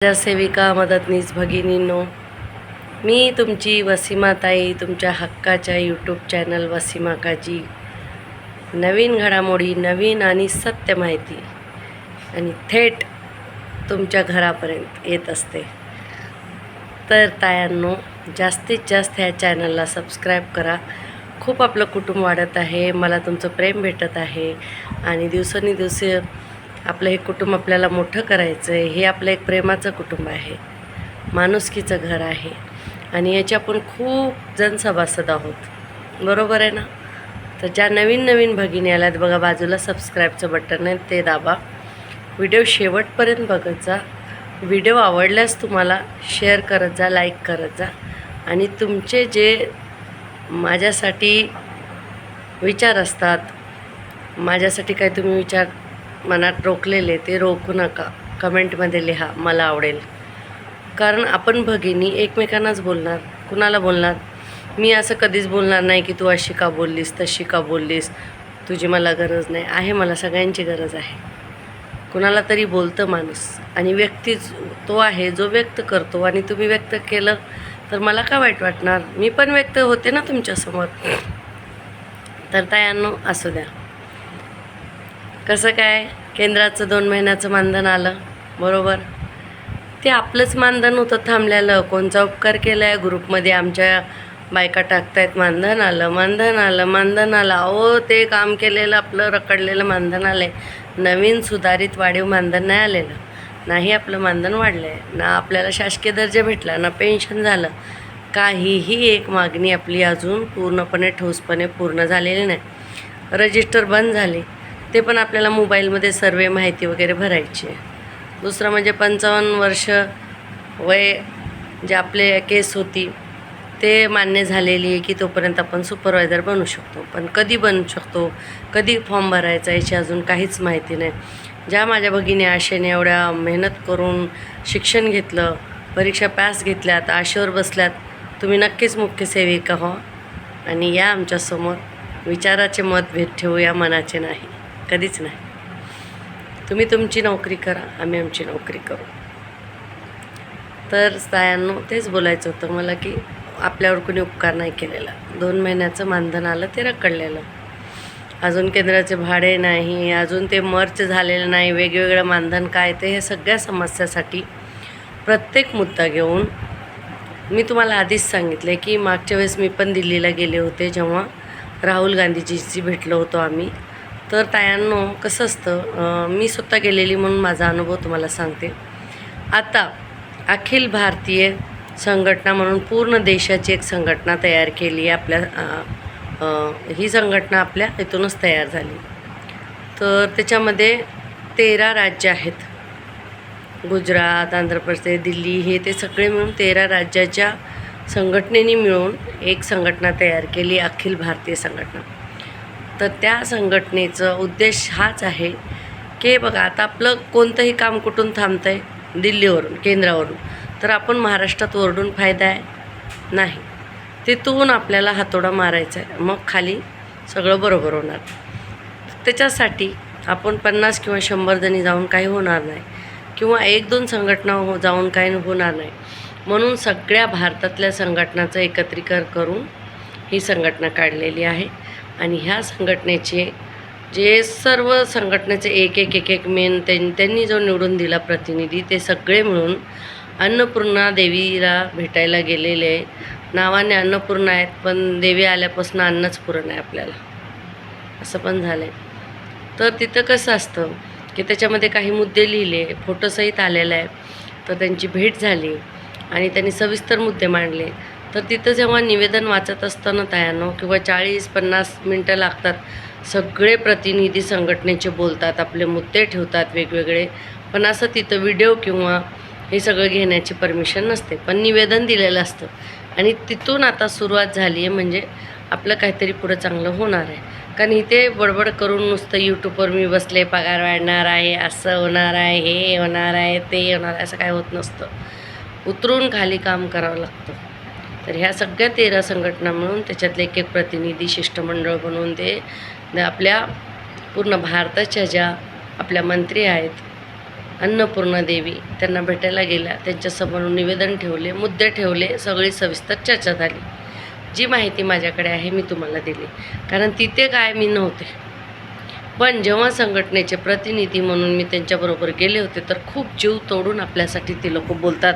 सेविका मदतनीस भगिनींनो, मी तुमची वसीमाताई तुमच्या हक्काच्या यूट्यूब चॅनल वसीमा काजी नवीन घडामोडी, नवीन आणि सत्य माहिती आणि थेट तुमच्या घरापर्यंत येत असते. तर तायांनो, जास्तीत जास्त ह्या चॅनलला सबस्क्राईब करा. खूप आपलं कुटुंब वाढत आहे, मला तुमचं प्रेम भेटत आहे आणि दिवसेंदिवस आपलं हे कुटुंब आपल्याला मोठं करायचं आहे. हे आपलं एक प्रेमाचं कुटुंब आहे, माणुसकीचं घर आहे आणि याचे आपण खूप जण सभासद आहोत, बरोबर आहे ना. तर ज्या नवीन भगिनी आल्यात बघा, बाजूला सबस्क्राईबचं बटन आहे, ते दाबा. व्हिडिओ शेवटपर्यंत बघत जा. व्हिडिओ आवडल्यास तुम्हाला शेअर करत जा, लाईक करत जा आणि तुमचे जे माझ्यासाठी विचार असतात, माझ्यासाठी काय तुम्ही विचार मनात रोखलेले ते रोखू नका, कमेंटमध्ये लिहा, मला आवडेल. कारण आपण भगिनी एकमेकांनाच बोलणार. कुणाला बोलणार? मी असं कधीच बोलणार नाही की तू अशी का बोललीस, तशी का बोललीस, तुझी मला गरज नाही आहे. मला सगळ्यांची गरज आहे. कुणाला तरी बोलतं माणूस आणि व्यक्ती तो आहे जो व्यक्त करतो आणि तुम्ही व्यक्त केलं तर मला का वाईट वाटणार? मी पण व्यक्त होते ना तुमच्यासमोर. तर तायांनो, असू द्या. कसं काय, केंद्राचं 2 महिन्याचं मानधन आलं, बरोबर. ते आपलंच मानधन होतं थांबलेलं. कोणचा उपकार केला आहे? ग्रुपमध्ये आमच्या बायका टाकतायत, मानधन आलं, मानधन आलं, मानधन आलं. अहो, ते काम केलेलं आपलं रखडलेलं मानधन आलं आहे. नवीन सुधारित वाढीव मानधन नाही आलेलं. नाही आपलं मानधन वाढलं आहे, ना आपल्याला शासकीय दर्जा भेटला, ना पेन्शन झालं. काहीही एक मागणी आपली अजून पूर्णपणे ठोसपणे पूर्ण झालेली नाही. रजिस्टर बंद झाले, ते पण आपल्याला मोबाईलमध्ये सर्वे माहिती वगैरे भरायची आहे. दुसरं म्हणजे 55 वर्ष वय जे आपले केस होती ते मान्य झालेली आहे की तोपर्यंत आपण सुपरवायझर बनू शकतो. पण कधी बनू शकतो, कधी फॉर्म भरायचा, याची अजून काहीच माहिती नाही. ज्या माझ्या भगिनी आशेने एवढ्या मेहनत करून शिक्षण घेतलं, परीक्षा पास घेतल्यात, आशेवर बसल्यात, तुम्ही नक्कीच मुख्य सेविका हो आणि या आमच्यासमोर विचाराचे मतभेद ठेवूया, मनाचे नाही, कधीच नाही. तुम्ही तुमची नोकरी करा, आम्ही आमची नोकरी करू. तर तायांनो, तेच बोलायचं होतं मला की आपल्यावर कोणी उपकार नाही केलेला. 2 महिन्याचं मानधन आलं, ते रखडलेलं. अजून केंद्राचे भाडे नाही, अजून ते मर्ज झालेलं नाही, वेगवेगळं मानधन काय ते, हे सगळ्या समस्यासाठी प्रत्येक मुद्दा घेऊन मी तुम्हाला आधीच सांगितलं की मागच्या वेळेस मी पण दिल्लीला गेले होते, जेव्हा राहुल गांधीजीशी भेटलो होतो आम्ही. तर तायांनो, कसं असतं, मी स्वतः गेलेली म्हणून माझा अनुभव तुम्हाला सांगते. आता अखिल भारतीय संघटना म्हणून पूर्ण देशाची एक संघटना तयार केली आहे. ही संघटना आपल्या इथूनच तयार झाली. तर त्याच्यामध्ये 13 राज्य आहेत. गुजरात, आंध्र प्रदेश, दिल्ली, हे ते सगळे मिळून 13 राज्याच्या संघटनेने मिळून एक संघटना तयार केली, अखिल भारतीय संघटना. तर त्या संघटनेचं उद्देश हाच आहे की बघा, आता आपलं कोणतंही काम कुठून थांबतं आहे? दिल्लीवरून, केंद्रावरून. तर आपण महाराष्ट्रात ओरडून फायदा आहे? नाही. तिथून आपल्याला हातोडा मारायचा आहे, मग खाली सगळं बरोबर होणार. त्याच्यासाठी आपण 50 किंवा 100 जणी जाऊन काही होणार नाही, किंवा 1-2 संघटना जाऊन काही होणार नाही. म्हणून सगळ्या भारतातल्या संघटनाचं एकत्रीकरण करून ही संघटना काढलेली आहे. आणि ह्या संघटनेचे जे सर्व संघटनेचे एक मेन त्यांनी जो निवडून दिला प्रतिनिधी, ते सगळे मिळून अन्नपूर्णा देवीला भेटायला गेलेले आहे. नावाने अन्नपूर्णा आहेत, पण देवी आल्यापासून अन्नच पुरण आहे आपल्याला, असं पण झालं आहे. तर तिथं कसं असतं की त्याच्यामध्ये काही मुद्दे लिहिले, फोटोसहित आलेला आहे. तर त्यांची भेट झाली आणि त्यांनी सविस्तर मुद्दे मांडले. तर तिथं जेव्हा निवेदन वाचत असताना तायांनो, किंवा 40-50 मिनटं लागतात, सगळे प्रतिनिधी संघटनेचे बोलतात, आपले मुद्दे ठेवतात वेगवेगळे. पण असं तिथं व्हिडिओ किंवा हे सगळं घेण्याची परमिशन नसते, पण निवेदन दिलेलं असतं. आणि तिथून आता सुरुवात झाली आहे, म्हणजे आपलं काहीतरी पुढं चांगलं होणार आहे. कारण इथे बडबड करून नुसतं यूट्यूबवर मी बसले, पगार वाढणार आहे, असं होणार आहे, हे होणार आहे, ते होणार आहे, असं काय होत नसतं. उतरून खाली काम करावं लागतं. तर ह्या सगळ्या 13 संघटना मिळून त्याच्यातले एक प्रतिनिधी शिष्टमंडळ बनवून ते आपल्या पूर्ण भारताच्या ज्या आपल्या मंत्री आहेत, अन्नपूर्णा देवी त्यांना भेटायला गेल्या, त्यांच्यासमोर निवेदन ठेवले, मुद्दे ठेवले, सगळी सविस्तर चर्चा झाली. जी माहिती माझ्याकडे आहे मी तुम्हाला दिली, कारण तिथे काय मी नव्हते. पण जेव्हा संघटनेचे प्रतिनिधी म्हणून मी त्यांच्याबरोबर गेले होते तर खूप जीव तोडून आपल्यासाठी ते लोक बोलतात,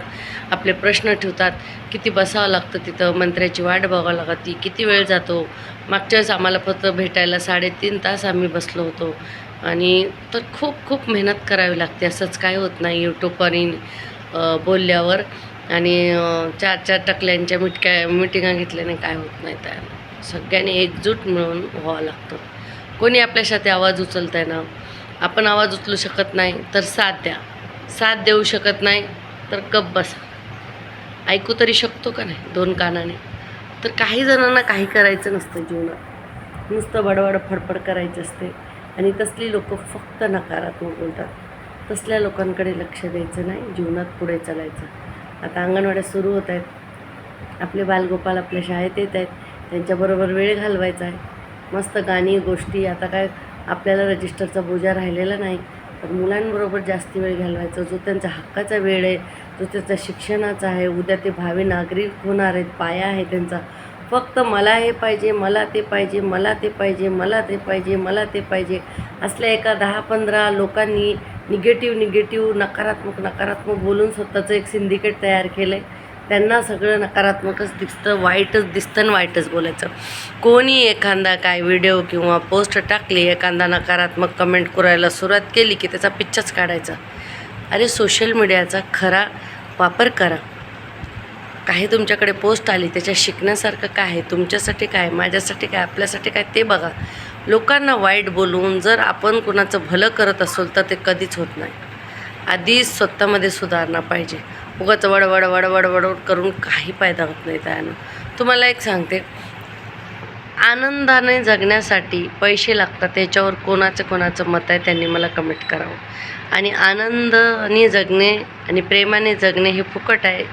आपले प्रश्न ठेवतात. किती बसावं लागतं तिथं, मंत्र्याची वाट बघावं लागते, किती वेळ जातो. मागच्या वेळेस आम्हाला फक्त भेटायला 3.5 तास आम्ही बसलो होतो. आणि तर खूप खूप मेहनत करावी लागते. असंच काय होत नाही यूट्यूबवरील बोलल्यावर आणि 4 टकल्यांच्या मिटिंगा घेतल्याने काय होत नाही. त्या सगळ्यांनी एकजूट मिळून व्हावं लागतं. कोणी आपल्यासाठी आवाज उचलत आहे ना, आपण आवाज उचलू शकत नाही तर साथ द्या, साथ देऊ शकत नाही तर गप्प बसा. ऐकू तरी शकतो का नाही 2 कानाने? तर काही जणांना काही करायचं नसतं जीवनात, नुसतं बडबड फडफड करायचं असते. आणि तसली लोक फक्त नकारात्मक बोलतात. तसल्या लोकांकडे लक्ष द्यायचं नाही, जीवनात पुढे चालायचं. आता अंगणवाड्या सुरू होत आहेत, आपले बालगोपाल आपल्या शाळेत येत आहेत, त्यांच्याबरोबर वेळ घालवायचा आहे. मस्त गाणी गोष्टी. आता काय आपल्याला रजिस्टरचा बोजा राहिलेला नाही, तर मुलांबरोबर जास्ती वेळ घालवायचा. जो त्यांचा हक्काचा वेळ आहे, जो त्याचा शिक्षणाचा आहे, उद्या ते भावी नागरिक होणार आहेत, पाया आहे त्यांचा. फक्त मला हे पाहिजे, मला ते पाहिजे, मला ते पाहिजे, मला ते पाहिजे, मला ते पाहिजे असल्या एका 10-15 लोकांनी निगेटिव्ह नकारात्मक बोलून स्वतःचं एक सिंडिकेट तयार केलं आहे. त्यांना सगळं नकारात्मकच दिसतं, वाईटच दिसतं आणि वाईटच बोलायचं. कोणी एखादा काय व्हिडिओ किंवा पोस्ट टाकली, एखादा नकारात्मक कमेंट करायला सुरुवात केली की त्याचा पिच्चाच काढायचा. अरे सोशल मीडियाचा खरा वापर करा. काही तुमच्याकडे पोस्ट आली, त्याच्या शिकण्यासारखं काय आहे, तुमच्यासाठी काय, माझ्यासाठी काय, आपल्यासाठी काय ते बघा. लोकांना वाईट बोलून जर आपण कुणाचं भलं करत असेल तर ते कधीच होत नाही. आधी स्वतःमध्ये सुधारणा पाहिजे. उगाच वडवड करून काही फायदा होत नाही त्यानं. तुम्हाला एक सांगते, आनंदाने जगण्यासाठी पैसे लागतात, त्याच्यावर कोणाचं मत आहे त्यांनी मला कमेंट करावं. आणि आनंदाने जगणे आणि प्रेमाने जगणे हे फुकट आहे,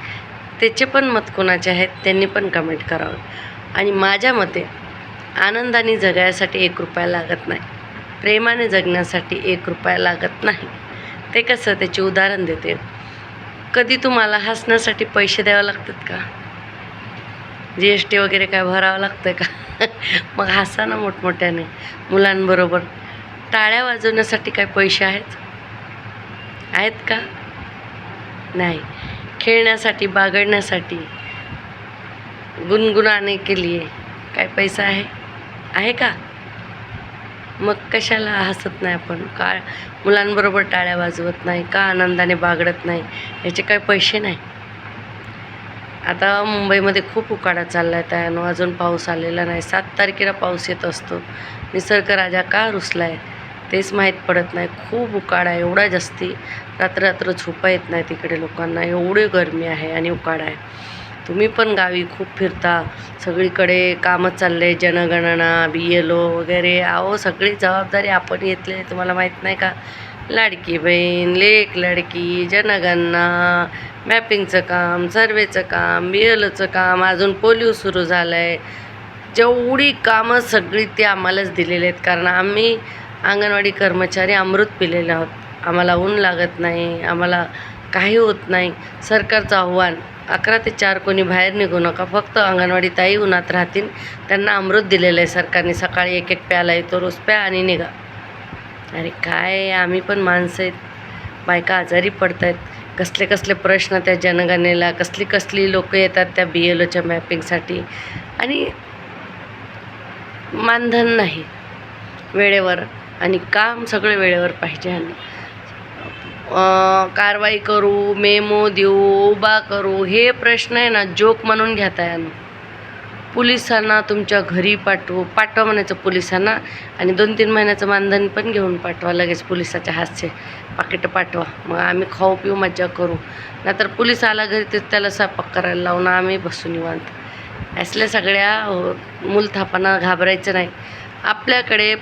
त्याचे पण मत कोणाचे आहेत त्यांनी पण कमेंट करावं. आणि माझ्या मते आनंदाने जगायसाठी 1 रुपया लागत नाही, प्रेमाने जगण्यासाठी 1 रुपया लागत नाही. ते कसं, त्याचे उदाहरण देते. कधी तुम्हाला हसण्यासाठी पैसे द्यावे लागतात का? GST वगैरे काय भरावं लागतं का? मग हसा ना मोठमोठ्याने मुलांबरोबर. टाळ्या वाजवण्यासाठी काय पैसे आहेत का? नाही. खेळण्यासाठी, बागडण्यासाठी, गुणगुणाने के लिए काय पैसा आहे का? मग कशाला हसत नाही आपण? का मुलांबरोबर टाळ्या वाजवत नाही? का आनंदाने बागडत नाही? याचे काय पैसे नाही? आता मुंबईमध्ये खूप उकाडा चालला आहे, त्यानं अजून पाऊस आलेला नाही. 7 तारखेला पाऊस येत असतो. निसर्ग राजा का रुसला आहे तेच माहीत पडत नाही. खूप उकाडा आहे, एवढा जास्ती रात्र झोपा येत नाही तिकडे लोकांना, एवढी गरमी आहे आणि उकाडा आहे. तुम्ही पण गावी खूप फिरता, सगळीकडे कामं चालले, जनगणना, BLO वगैरे. अहो सगळी जबाबदारी आपण घेतली, तुम्हाला माहीत नाही का? लाडकी बहीण, लेक लाडकी, जनगणना, मॅपिंगचं काम, सर्वेचं काम, BLOचं काम, अजून पोलिओ सुरू झालं आहे. जेवढी कामं सगळी ते आम्हालाच दिलेली आहेत, कारण आम्ही अंगणवाडी कर्मचारी अमृत पिलेले आहोत. आम्हाला ऊन लागत नाही, आम्हाला काही होत नाही. सरकारचं आव्हान 11 ते 4 कोणी बाहेर निघू नका, फक्त अंगणवाडी ताई उन्हात राहतील, त्यांना अमृत दिलेलं आहे सरकारने. सकाळी 1-1 प्याला येतो, रोज प्या आणि निघा. अरे काय, आम्ही पण माणसं आहेत, बायका आजारी पडत आहेत. कसले प्रश्न त्या जनगणनेला, कसली लोक येतात त्या BLOच्या मॅपिंगसाठी, आणि मानधन नाही वेळेवर, आणि काम सगळं वेळेवर पाहिजे. आणि कारवाई करू, मेमो देऊ, उभा करू, हे प्रश्न आहे ना जोक म्हणून घेता आहे. पोलिसांना तुमच्या घरी पाठवा म्हणायचं पोलिसांना, आणि 2-3 महिन्याचं मानधन पण घेऊन पाठवा लगेच. पोलिसाच्या हातचे पाकिटं पाठवा, मग आम्ही खाऊ पिऊ मज्जा करू. नाहीतर पोलीस आला घरी तर त्याला स्वयंपाक करायला लावून आम्ही बसून निवांत. असल्या सगळ्या मूलथापांना घाबरायचं नाही. आपल्याकडे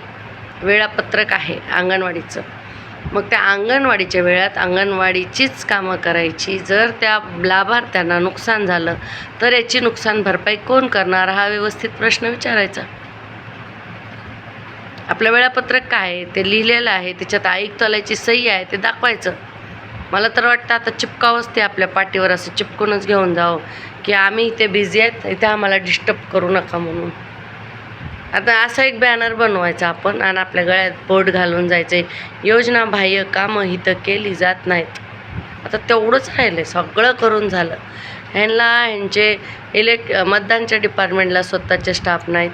वेळापत्रक आहे अंगणवाडीचं, मग त्या अंगणवाडीच्या वेळात अंगणवाडीचीच कामं करायची. जर त्या लाभार्थ्यांना नुकसान झालं तर याची नुकसान भरपाई कोण करणार, हा व्यवस्थित प्रश्न विचारायचा. आपलं वेळापत्रक काय आहे ते लिहिलेलं आहे, त्याच्यात आयुक्तालयाची सही आहे ते दाखवायचं. मला तर वाटतं आता चिपकावंच ते आपल्या पाठीवर, असं चिपकूनच घेऊन जावं की आम्ही इथे बिझी आहेत, इथे आम्हाला डिस्टर्ब करू नका म्हणून. आता असा एक बॅनर बनवायचा आपण आणि आपल्या गळ्यात बोट घालून जायचं, योजना बाह्य कामं इथं केली जात नाहीत. आता तेवढंच राहिलं, सगळं करून झालं. ह्यांचे मतदानच्या डिपार्टमेंटला स्वतःचे स्टाफ नाहीत,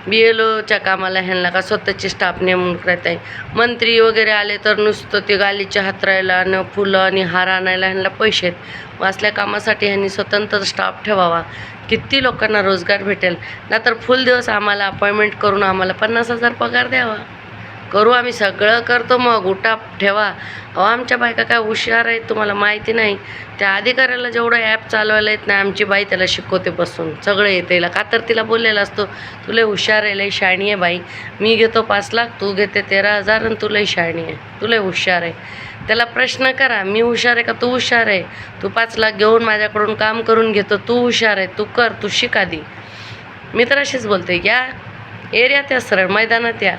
BLOच्या कामाला ह्यांना का स्वतःचे स्टाफ नेमून करत आहे. मंत्री वगैरे आले तर नुसतं ते गालीचे हातरायला आणि फुलं आणि हार आणायला ह्यांना पैसे आहेत. असल्या कामासाठी ह्यांनी स्वतंत्र स्टाफ ठेवावा, किती लोकांना रोजगार भेटेल. नाहीतर फुल दिवस आम्हाला अपॉइंटमेंट करून आम्हाला 50,000 पगार द्यावा. करू आम्ही, सगळं करतो, मग उठा ठेवा. आमच्या बायका काय हुशार आहेत तुम्हाला माहिती नाही. त्या अधिकाऱ्याला जेवढं ॲप चालवायला येत नाही, आमची बाई त्याला शिकवते बसून, सगळं येते. का तर तिला बोललेला असतो, तू लय हुशार आहे, लय शाणी आहे बाई, मी घेतो 5 लाख, तू घेते 13,000 आणि तू लय शाणी आहे, तू लय हुशार आहे. त्याला प्रश्न करा, मी हुशार आहे का तू हुशार आहे? तू 5 लाख घेऊन माझ्याकडून काम करून घेतो, तू हुशार आहे, तू कर, तू शिक आधी. मी तर अशीच बोलते, या एरियात या, सरळ मैदानात या,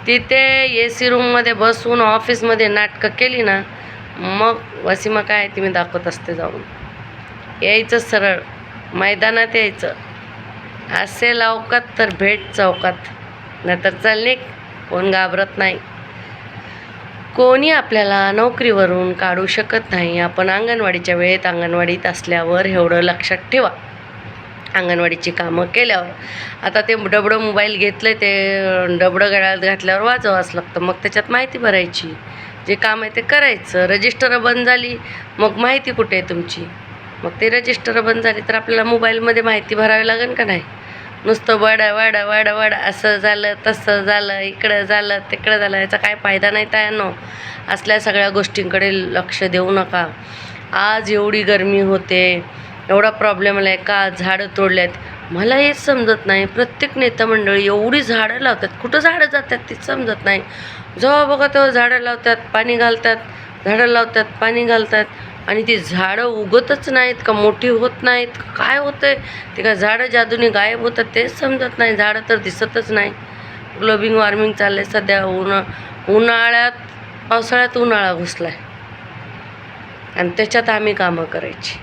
तिथे AC रूममध्ये बसून ऑफिसमध्ये नाटकं केली ना, मग वसीमा काय ती मी दाखवत असते. जाऊन यायचं, सरळ मैदानात यायचं. असेल अवकात तर भेट चौकात, नाहीतर चालणे, कोण घाबरत नाही. कोणी आपल्याला नोकरीवरून काढू शकत नाही. आपण अंगणवाडीच्या वेळेत अंगणवाडीत असल्यावर एवढं लक्षात ठेवा, अंगणवाडीची कामं केल्यावर. आता ते डबडं मोबाईल घेतलं, ते डबडं गळ्यात घातल्यावर वाजवावंच लागतं. मग त्याच्यात माहिती भरायची, जे काम आहे ते करायचं. रजिस्टर बंद झाली, मग माहिती कुठे आहे तुमची? मग ते रजिस्टर बंद झाली तर आपल्याला मोबाईलमध्ये माहिती भरावी लागेल का नाही? नुसतं वड वड वड वड, असं झालं तसं झालं, इकडं झालं तिकडं झालं, याचा काय फायदा नाही त्यानो. असल्या सगळ्या गोष्टींकडे लक्ष देऊ नका. आज एवढी गरमी होते, एवढा प्रॉब्लेम आला आहे का? झाडं तोडल्यात. मला हेच समजत नाही, प्रत्येक नेता मंडळी एवढी झाडं लावतात, कुठं झाडं जातात तेच समजत नाही. जेव्हा बघा तेव्हा झाडं लावतात, पाणी घालतात, झाडं लावतात, पाणी घालतात, आणि ती झाडं उगतच नाहीत का, मोठी होत नाहीत, काय होतं आहे ते? का झाडं जादूने गायब होतात तेच समजत नाही. झाडं तर दिसतच नाही. ग्लोबल वॉर्मिंग चाललं आहे सध्या. उन्हाळ्यात पावसाळ्यात उन्हाळा घुसला आहे आणि त्याच्यात आम्ही कामं करायची.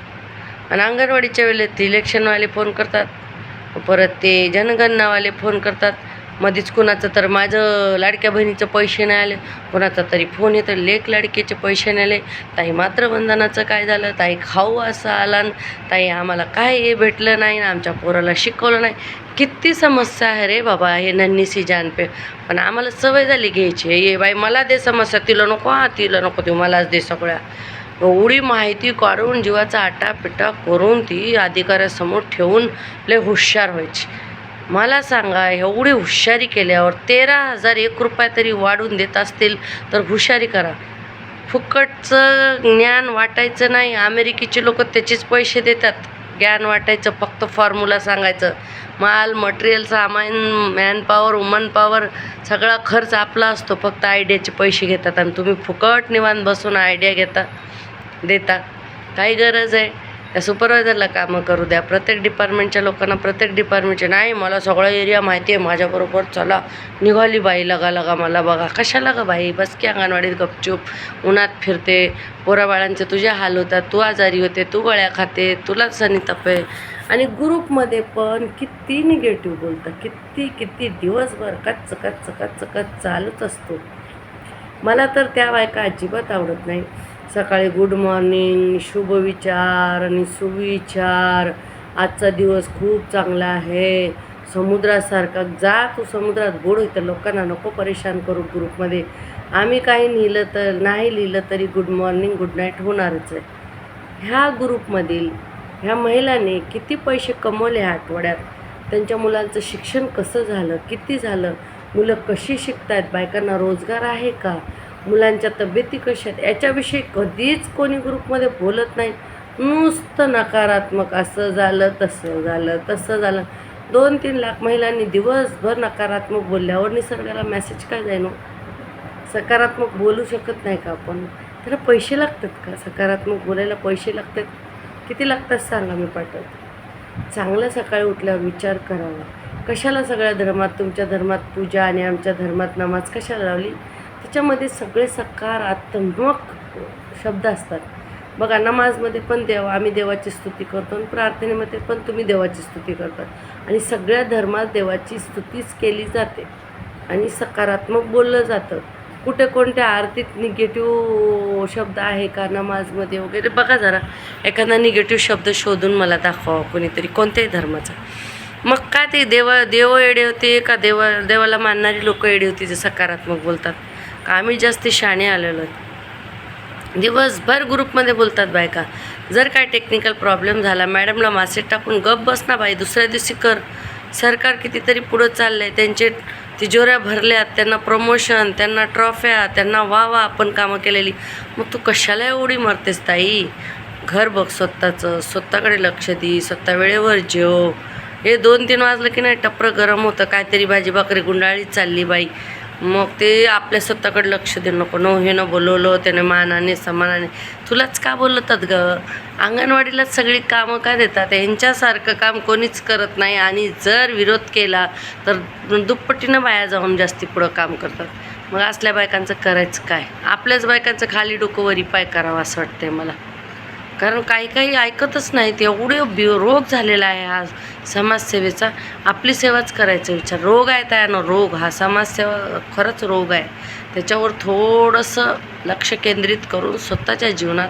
आणि अंगणवाडीच्या वेळेत इलेक्शनवाले फोन करतात, परत ते जनगणनावाले फोन करतात. मध्येच कुणाचं तर माझं लाडक्या बहिणीचं पैसे नाही आले, कोणाचा तरी फोन येतो, लेक लाडकीचे पैसे नाही आले, ताई मातृवंदनाचं काय झालं, ताई खाऊ असा आला, ताई आम्हाला काय हे भेटलं नाही, आमच्या पोराला शिकवलं नाही. किती समस्या आहे रे बाबा, हे नन्हीसी जान पे. पण आम्हाला सवय झाली घ्यायची, ये बाई मला दे समस्या, तिला नको, तिला नको, ती मलाच दे सगळ्या. एवढी माहिती काढून जीवाचा आटापिटा करून ती अधिकाऱ्यासमोर ठेवून लय हुशार व्हायची. मला सांगा, एवढी हुशारी केल्यावर 13,001 रुपये तरी वाढून देत असतील तर हुशारी करा. फुकटचं ज्ञान वाटायचं नाही. अमेरिकेचे लोक त्याचेच पैसे देतात, ज्ञान वाटायचं, फक्त फॉर्म्युला सांगायचं. माल मटेरियल, सामान, मॅनपॉवर, वुमन पॉवर, सगळा खर्च आपला असतो, फक्त आयडियाचे पैसे घेतात. आणि तुम्ही फुकट निवांत बसून आयडिया देता. काही गरज आहे? त्या सुपरवायझरला कामं करू द्या. प्रत्येक डिपार्टमेंटच्या लोकांना प्रत्येक डिपार्टमेंटचे, नाही मला सगळा एरिया माहिती आहे, माझ्याबरोबर चला. निघाली बाई लगा मला बघा. कशाला ग बाई, बस की अंगणवाडीत गपचूप, उन्हात फिरते, पोराबाळांचे तुझे हाल होतात, तू आजारी होते, तू गोळ्या खाते, तुला सनी तप आहे. आणि ग्रुपमध्ये पण किती निगेटिव्ह बोलतात, किती दिवसभर कच्च कच्च कच्च कच्च चालूच असतो. मला तर त्या बायका अजिबात आवडत नाही. सकाळी गुड मॉर्निंग, शुभविचार आणि सुविचार, आजचा दिवस खूप चांगला आहे, समुद्रासारखा, जा तू समुद्रात बुड. इथं लोकांना नको परेशान करू. ग्रुपमध्ये आम्ही काही नाही लिहिलं तरी गुड मॉर्निंग गुड नाईट होणारच आहे. ह्या ग्रुपमधील ह्या महिलांनी किती पैसे कमवले ह्या आठवड्यात, त्यांच्या मुलांचं शिक्षण कसं झालं, किती झालं, मुलं कशी शिकत आहेत, बायकांना रोजगार आहे का, मुलांच्या तब्येती कशा आहेत, याच्याविषयी कधीच कोणी ग्रुपमध्ये बोलत नाही. नुसतं नकारात्मक, असं झालं तसं झालं. 2-3 लाख महिलांनी दिवसभर नकारात्मक बोलल्यावर निसर्गाला मेसेज काय जाईनो? सकारात्मक बोलू शकत नाही का आपण? त्याला पैसे लागतात का? सकारात्मक बोलायला पैसे लागतात. किती लागतात सांगा, मी पाठवते. चांगलं सकाळी उठल्यावर विचार करावा. कशाला सगळ्या धर्मात, तुमच्या धर्मात पूजा आणि आमच्या धर्मात नमाज कशाला लावली? त्याच्यामध्ये सगळे सकारात्मक शब्द असतात बघा. नमाजमध्ये पण आम्ही देवाची स्तुती करतो आणि प्रार्थनेमध्ये पण तुम्ही देवाची स्तुती करतात आणि सगळ्या धर्मात देवाची स्तुतीच केली जाते आणि सकारात्मक बोललं जातं. कुठे कोणत्या आरतीत निगेटिव्ह शब्द आहे का नमाजमध्ये वगैरे बघा जरा. एखादा निगेटिव्ह शब्द शोधून मला दाखवा कोणीतरी कोणत्याही धर्माचा. मग काय ते देव एडे होते का देवाला मानणारी लोक एडे होती जे सकारात्मक बोलतात का आम्ही जास्त शाणे आलेलो आहेत. दिवसभर ग्रुपमध्ये बोलतात बायका. जर काय टेक्निकल प्रॉब्लेम झाला मॅडमला मेसेज टाकून गप बस ना बाई, दुसऱ्या दिवशी कर. सरकार कितीतरी पुढं चाललं आहे, त्यांचे तिजोऱ्या भरल्यात, त्यांना प्रमोशन, त्यांना ट्रॉफ्या, त्यांना वा आपण कामं केलेली. मग तू कशाला एवढी मरतेस ताई? घर बघ स्वतःचं, स्वतःकडे लक्ष दे, स्वतः वेळेवर जेव. हे 2-3 वाजलं की नाही टपरं गरम होतं, काहीतरी भाजी भाकरी गुंडाळीत चालली बाई. मग ते आपल्या स्वतःकडे लक्ष देऊ नको. हे न बोलवलं त्याने मानाने समानाने. तुलाच का बोलतात ग? अंगणवाडीलाच सगळी कामं का देतात? यांच्यासारखं काम कोणीच करत नाही आणि जर विरोध केला तर दुप्पटीनं बाया जाऊन जास्ती पुढं काम करतात. मग असल्या बायकांचं करायचं काय? आपल्याच बायकांचं खाली डोकं वरी पाय करावं असं वाटतंय मला. कारण काही ऐकतच नाहीत. एवढे रोग झालेला आहे हा समाजसेवेचा. आपली सेवाच करायचा विचार. रोग आहे त्यानं, रोग हा समाजसेवा खरंच रोग आहे. त्याच्यावर थोडंसं लक्ष केंद्रित करून स्वतःच्या जीवनात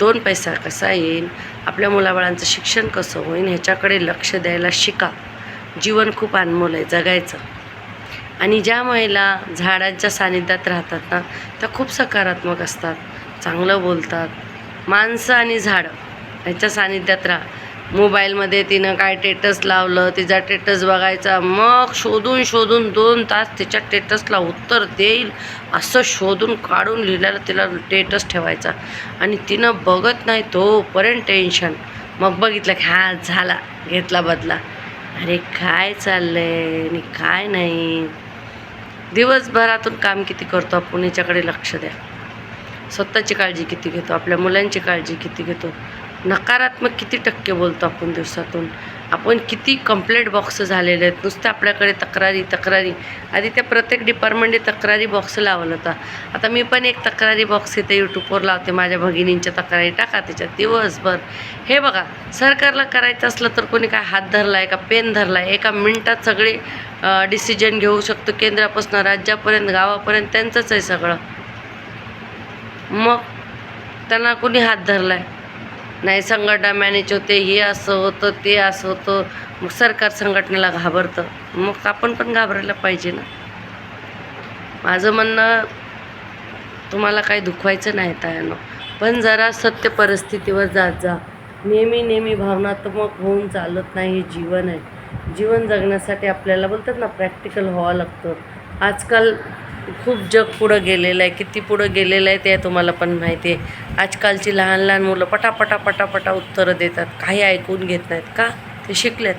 2 पैसा कसा येईल, आपल्या मुलाबाळांचं शिक्षण कसं होईल ह्याच्याकडे लक्ष द्यायला शिका. जीवन खूप अनमोल आहे, जगायचं. आणि ज्या महिला झाडांच्या सानिध्यात राहतात ना त्या खूप सकारात्मक असतात, चांगलं बोलतात. माणसं आणि झाडं ह्याच्या सानिध्यात राहा. मोबाईलमध्ये तिनं काय टेटस लावलं, तिचा टेटस बघायचा, मग शोधून 2 तास तिच्या टेटसला उत्तर देईल असं शोधून काढून लिहिलेलं तिला टेटस ठेवायचा आणि तिनं बघत नाही तोपर्यंत टेन्शन. मग बघितलं की हा झाला, घेतला बदला. अरे काय चाललं आहे आणि काय नाही. दिवसभरातून काम किती करतो आपण याच्याकडे लक्ष द्या. स्वतःची काळजी किती घेतो, आपल्या मुलांची काळजी किती घेतो, नकारात्मक किती टक्के बोलतो आपण दिवसातून, आपण किती कंप्लेंट बॉक्स झालेले आहेत. नुसतं आपल्याकडे तक्रारी. आधी त्या प्रत्येक डिपार्टमेंटने तक्रारी बॉक्स लावला होता. आता मी पण एक तक्रारी बॉक्स इथे यूट्यूबवर लावते. माझ्या भगिनींच्या तक्रारी टाका त्याच्यात दिवसभर. हे बघा, सरकारला करायचं असलं तर कोणी काय हात धरला आहे का, पेन धरला आहे? एका मिनटात सगळे डिसिजन घेऊ शकतो. केंद्रापासून राज्यापर्यंत गावापर्यंत त्यांचंच आहे सगळं. मग त्यांना कोणी हात धरला आहे नाही. संघटना मॅनेज होते, हे असं होतं ते असं होतं. मग सरकार संघटनेला घाबरतं, मग आपण पण घाबरायला पाहिजे ना. माझं म्हणणं तुम्हाला काही दुखवायचं नाही तायानं, पण जरा सत्य परिस्थितीवर जात जा. नेहमी भावनात्मक होऊन चालत नाही. हे जीवन आहे. जीवन जगण्यासाठी आपल्याला बोलतात ना प्रॅक्टिकल व्हावं लागतं. आजकाल खूप जग पुढं गेलेलं आहे. किती पुढं गेलेलं आहे ते तुम्हाला पण माहिती आहे. आजकालची लहान मुलं पटापटा उत्तरं देतात. काही ऐकून घेत नाहीत का? ते शिकलेत.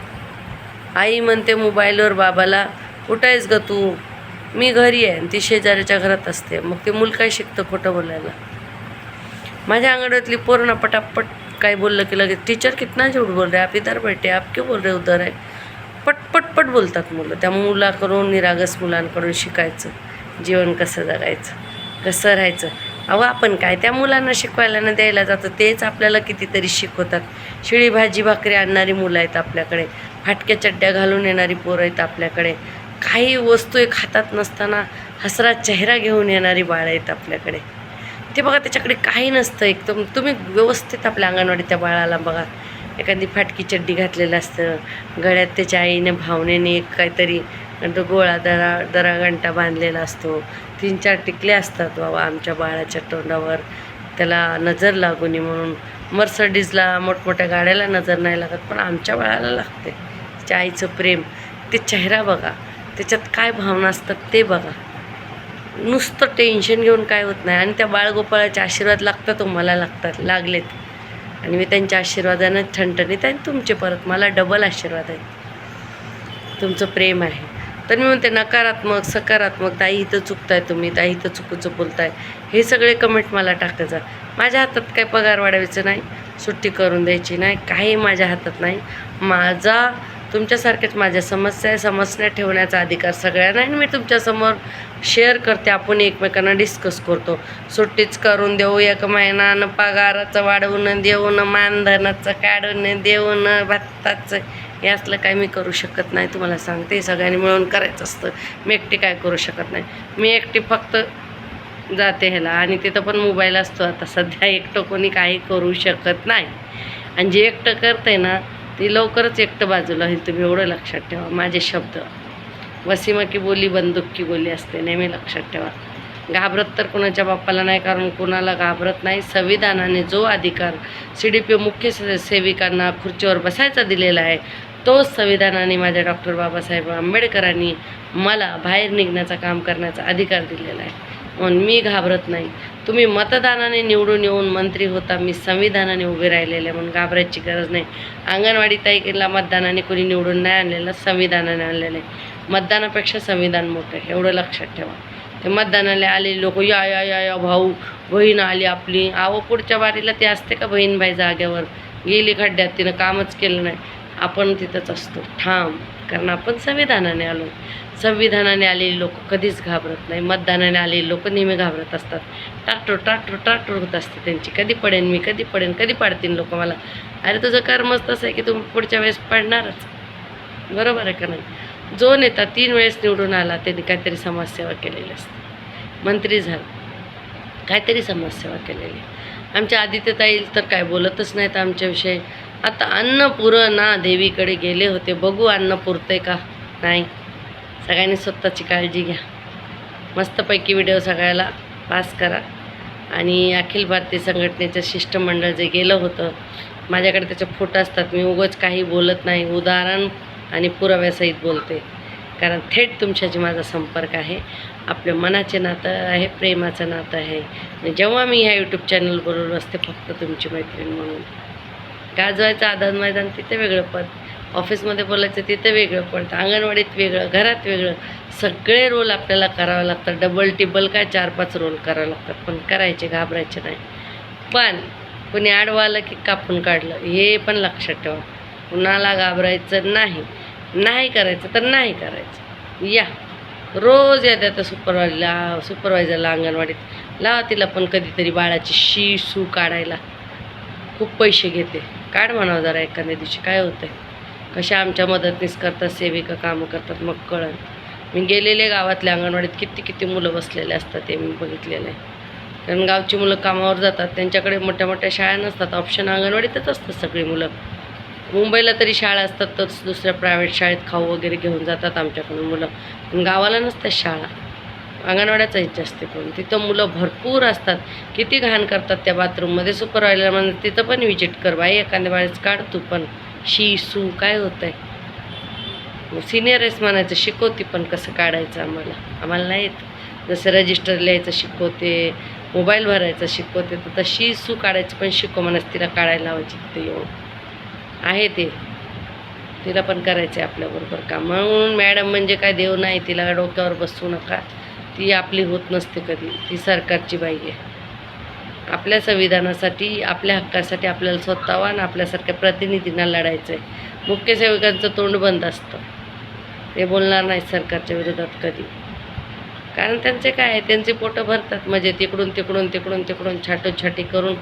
आई म्हणते मोबाईलवर बाबाला, कुठं आहेस ग तू? मी घरी आहे. आणि ती शेजाऱ्याच्या घरात असते. मग ते मूल काय शिकतं खोटं बोलायला? माझ्या अंगणातली पोरणं पटापट काय बोललं की लगेच टीचर कितना झूठ बोल रहे आप, इधर बैठे आप क्यों बोल रहे उधर आहे. पट बोलतात मुलं. त्या मुलाकडून निरागस मुलांकडून शिकायचं जीवन कसं जगायचं, कसं राहायचं. अहो आपण काय त्या मुलांना शिकवायला न द्यायला जातं, तेच आपल्याला कितीतरी शिकवतात. शिळी भाजी भाकरी आणणारी मुलं आहेत आपल्याकडे, फाटक्या चड्ड्या घालून येणारी पोरं आहेत आपल्याकडे, काही वस्तू एक हातात नसताना हसरा चेहरा घेऊन येणारी बाळं आहेत आपल्याकडे. ते बघा त्याच्याकडे काही नसतं एकदम. तुम्ही व्यवस्थित आपल्या अंगणवाडीत त्या बाळाला बघा, एखादी फाटकी चड्डी घातलेलं असतं, गळ्यात त्याच्या आईने भावनेने काहीतरी गोळा दरागंटा बांधलेला असतो, 3-4 टिकले असतात बाबा आमच्या बाळाच्या तोंडावर, त्याला नजर लागू नये म्हणून. मर्सडीजला मोठमोठ्या गाड्याला नजर नाही लागत, पण आमच्या बाळाला लागते. त्याच्या आईचं प्रेम, ते चेहरा बघा, त्याच्यात काय भावना असतात ते बघा. नुसतं टेन्शन घेऊन काय होत नाही. आणि त्या बाळगोपाळाचे आशीर्वाद लागतात, मला लागलेत. आणि मी त्यांच्या आशीर्वादानं ठणठणीत आहे. तुमचे परत मला डबल आशीर्वाद आहेत, तुमचं प्रेम आहे. तर मी म्हणते नकारात्मक सकारात्मक, ताई इथं चुकताय तुम्ही, ताई इथं चुकीचं बोलताय, हे सगळे कमेंट मला टाकायचं. माझ्या हातात काही पगार वाढवायचं नाही, सुट्टी करून द्यायची नाही, काही माझ्या हातात नाही. माझा तुमच्यासारख्याच माझ्या समस्या आहे, समस्या ठेवण्याचा अधिकार सगळ्यांना आहे. मी तुमच्यासमोर शेअर करते, आपण एकमेकांना डिस्कस करतो. सुट्टीच करून देऊ, एक महिन्यानं पगाराचं वाढवून देऊन, मानधनाचं काढून देऊन, भत्ताचं, हे असलं काय मी करू शकत नाही. तुम्हाला सांगते, सगळ्यांनी मिळून करायचं असतं. मी एकटी काय करू शकत नाही. मी एकटी फक्त जाते ह्याला आणि तिथं पण मोबाईल असतो. आता सध्या एकटं कोणी काही करू शकत नाही. आणि जे एकटं करते ना ती लवकरच एकटं बाजूला होईल. तुम्ही एवढं लक्षात ठेवा. माझे शब्द वसीमा की बोली बंदूक की बोली असते, नेहमी लक्षात ठेवा. घाबरत तर कुणाच्या बाप्पाला नाही, कारण कुणाला घाबरत नाही. संविधानाने जो अधिकार CDPO मुख्य सेविकांना खुर्चीवर बसायचा दिलेला आहे, तोच संविधानाने माझ्या डॉक्टर बाबासाहेब आंबेडकरांनी मला बाहेर निघण्याचं काम करण्याचा अधिकार दिलेला आहे. म्हणून मी घाबरत नाही. तुम्ही मतदानाने निवडून येऊन मंत्री होता, मी संविधानाने उभे राहिलेले, म्हणून घाबरायची गरज नाही. अंगणवाडी ताईला मतदानाने कोणी निवडून नाही आणलेलं, संविधानाने आणलेलं आहे. मतदानापेक्षा संविधान मोठं आहे, एवढं लक्षात ठेवा. ते मतदानाला आलेले लोक या या या या भाऊ बहीण आली आपली, पुढच्या बारीला ते असते का बहीण बाई जाग्यावर गेली खड्ड्यात, तिनं कामच केलं नाही. आपण तिथंच असतो ठाम, कारण आपण संविधानाने आलो. संविधानाने आलेली लोक कधीच घाबरत नाही. मतदानाने आलेली लोक नेहमी घाबरत असतात. टाटर होत असते त्यांची. कधी पडेन मी, कधी पडेन, कधी पाडतील लोक मला. अरे तुझं कर्मच तसं आहे की तुम्ही पुढच्या वेळेस पडणारच, बरोबर आहे का नाही. जो नेता 3 वेळेस निवडून आला त्यांनी काहीतरी समाजसेवा केलेली असते. मंत्री झाला, काहीतरी समाजसेवा केलेली. आमच्या आदित्यताई तर काय बोलतच नाहीत आमच्याविषयी. आता अन्नपूर्णा देवीकडे गेले होते, बघू अन्न पुरतंय का नाही. सगळ्यांनी स्वतःची काळजी घ्या. मस्तपैकी व्हिडिओ सगळ्याला पास करा. आणि अखिल भारतीय संघटनेचं शिष्टमंडळ जे गेलं होतं, माझ्याकडे त्याचे फोटो असतात. मी उगाच काही बोलत नाही, उदाहरण आणि पुराव्यासहित बोलते, कारण थेट तुमच्याशी माझा संपर्क आहे. आपल्या मनाचे नातं आहे, प्रेमाचं नातं आहे. आणि जेव्हा मी ह्या यूट्यूब चॅनलबरोबर असते फक्त तुमची मैत्रीण म्हणून. गाजवायचं आदान मैदान तिथे वेगळं पद, ऑफिसमध्ये बोलायचं तिथे वेगळं पडतं, अंगणवाडीत वेगळं, घरात वेगळं. सगळे रोल आपल्याला करावे लागतात. डबल टिबल काय 4-5 रोल करावे लागतात, पण करायचे, घाबरायचे नाही. पण कोणी आडवं आलं की कापून काढलं, हे पण लक्षात ठेवा. कुणाला घाबरायचं नाही. नाही करायचं तर नाही करायचं. या रोज या त्या सुपरवायझरला अंगणवाडीत लावा, तिला पण कधीतरी बाळाची शी सू काढायला. खूप पैसे घेते, काढ म्हणावं जरा एखाद्या दिवशी. काय होतं आहे, कशा आमच्या मदतनीस करतात, सेविका कामं करतात, मग कळण. मी गेलेले गावातल्या अंगणवाडीत किती मुलं बसलेले असतात ते मी बघितलेलं आहे. कारण गावची मुलं कामावर जातात, त्यांच्याकडे मोठ्या मोठ्या शाळा नसतात, ऑप्शन अंगणवाडीतच असतात सगळी मुलं. मुंबईला तरी शाळा असतात तर दुसऱ्या प्रायव्हेट शाळेत खाऊ वगैरे घेऊन जातात आमच्याकडून मुलं, पण गावाला नसतात शाळा. अंगणवाड्याचा इच्छा असते, पण तिथं मुलं भरपूर असतात. किती घाण करतात त्या बाथरूममध्ये. सुपरवायझर म्हणजे तिथं पण विजिट कर बाई, एखाद्या वेळेस काढ तू पण शी सू. काय होतं आहे, सिनियर आहेस म्हणायचं, शिकवते पण कसं काढायचं आम्हाला नाही येत. जसं रजिस्टर लिहायचं शिकवते, मोबाईल भरायचं शिकवते, तर शी सू काढायचं पण शिकव म्हणायचं. तिला काढायला लावायची तिथे येऊन आहे ते, तिला पण करायचं आहे आपल्याबरोबर काम. म्हणून मॅडम म्हणजे काय देव नाही, तिला डोक्यावर बसू नका. ती आपली होत नसते कधी, ती सरकारची बाई आहे. आपल्या संविधानासाठी, आपल्या हक्कासाठी आपल्याला स्वतःवर आणि आपल्यासारख्या प्रतिनिधींना लढायचं आहे. मुख्य सेवकांचं तोंड बंद असतं, ते बोलणार नाही सरकारच्या विरोधात कधी. कारण त्यांचे काय आहे, त्यांचे पोटं भरतात, म्हणजे तिकडून छाटोछाटी करून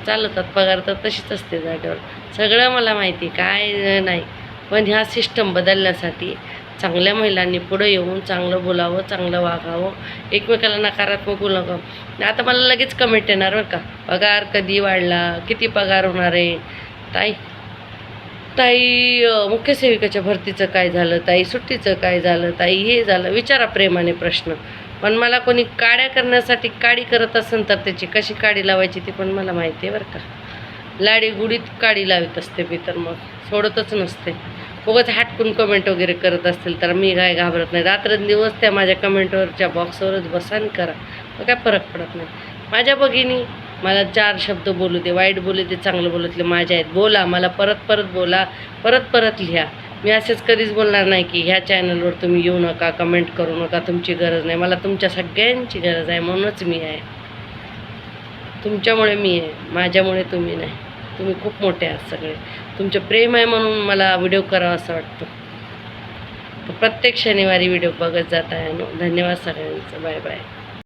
चालवतात. पगार तर तशीच असते जागेवर. सगळं मला माहिती, काय नाही. पण ह्या सिस्टम बदलण्यासाठी चांगल्या महिलांनी पुढं येऊन चांगलं बोलावं, चांगलं वागावं, एकमेकाला नकारात्मक बोलू नका. आता मला लगेच कमेंट येणार बरं का, पगार कधी वाढला, किती पगार होणार आहे, ताई मुख्य सेविकाच्या भरतीचं काय झालं, ताई सुट्टीचं काय झालं, ताई हे झालं. विचारा प्रेमाने प्रश्न. पण मला कोणी काड्या करण्यासाठी काडी करत असेल तर त्याची कशी काडी लावायची ती पण मला माहिती आहे बरं का. लाडी गुडीत काडी लावत असते मी, तर मग सोडतच नसते. उगाच हटकून कमेंट वगैरे करत असतील तर मी काय घाबरत नाही. रात्रंदिवस त्या माझ्या कमेंटवरच्या बॉक्सवरच बसा करा, मग काय फरक पडत नाही. माझ्या भगिनी मला 4 शब्द बोलू दे, वाईट बोलू दे, चांगलं बोलतले माझ्या आहेत. बोला, मला परत बोला, परत लिहा. मी असेच कधीच बोलणार नाही की ह्या चॅनलवर तुम्ही येऊ नका, कमेंट करू नका, तुमची गरज नाही. मला तुमच्या सगळ्यांची गरज आहे, म्हणूनच मी आहे. तुमच्यामुळे मी आहे, माझ्यामुळे तुम्ही नाही. तुम्ही खूप मोठे आहात सगळे. तुमचे प्रेम आहे म्हणून मला व्हिडिओ करावा असं वाटतं. तर प्रत्येक शनिवारी व्हिडिओ बघत जात आहे. धन्यवाद सगळ्यांचं. Bye bye.